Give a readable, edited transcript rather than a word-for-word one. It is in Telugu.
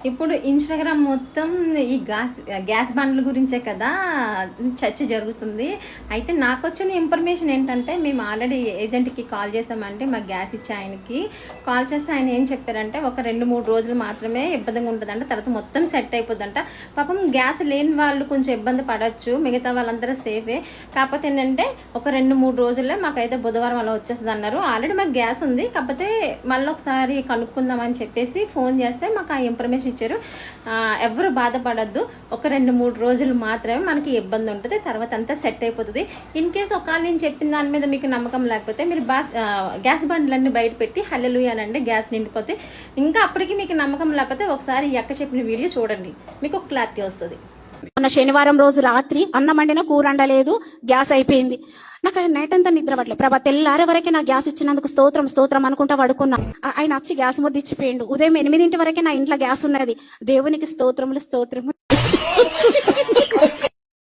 ఇప్పుడు ఇన్‌స్టాగ్రామ్ మొత్తం ఈ గ్యాస్ బండ్ల గురించే కదా చర్చ జరుగుతుంది. అయితే నాకొచ్చిన ఇన్ఫర్మేషన్ ఏంటంటే, మేము ఆల్రెడీ ఏజెంట్‌కి కాల్ చేసామండి. మాకు గ్యాస్ ఇచ్చే ఆయనకి. కాల్ చేస్తే ఆయన ఏం చెప్పారంటే, ఒక 2, 3 రోజులు మాత్రమే ఇబ్బందిగా ఉంటదంట. తర్వాత మొత్తం సెట్ అయిపోద్దంట. పాపం గ్యాస్ లేని వాళ్ళు కొంచెం ఇబ్బంది పడొచ్చు. మిగతా వాళ్ళందరూ సేఫే. కాకపోతే ఏంటంటే, ఒక 2, 3 రోజుల్లో మాకైతే బుధవారం అలా వచ్చేస్తదన్నారు. ఆల్రెడీ మాకు గ్యాస్ ఉంది. కాకపోతే మళ్ళొకసారి కనుక్కుందామని చెప్పేసి ఫోన్ చేస్తే మాకు ఆ ఇన్ఫర్మేషన్ ఇచ్చారు. ఎవరు బాధపడొద్దు, ఒక 2, 3 రోజులు మాత్రమే మనకి ఇబ్బంది ఉంటుంది, తర్వాత అంతా సెట్ అయిపోతుంది. ఇన్ కేస్ ఒకవేళ నేను చెప్పిన దాని మీద మీకు నమ్మకం లేకపోతే మీరు గ్యాస్ బండ్లన్నీ బయట పెట్టి హల్లెలూయా అనండి, గ్యాస్ నిండిపోతే. ఇంకా అప్పటికి మీకు నమ్మకం లేకపోతే ఒకసారి ఈ అక్క చెప్పిన వీడియో చూడండి, మీకు ఒక క్లారిటీ వస్తుంది. మొన్న శనివారం రోజు రాత్రి అన్నం వండిన కూర వండలేదు, గ్యాస్ అయిపోయింది. నాకు ఆయన నైట్ అంతా నిద్ర పట్టలేదు. ప్రభా తెల్లారే వరకే నా గ్యాస్ ఇచ్చినందుకు స్తోత్రం స్తోత్రం అనుకుంటా పడుకున్నా. ఆయన వచ్చి గ్యాస్ ముద్ద ఇచ్చిపోయిండు. ఉదయం 8 వరకే నా ఇంట్లో గ్యాస్ ఉన్నది. దేవునికి స్తోత్రములు స్తోత్రములు.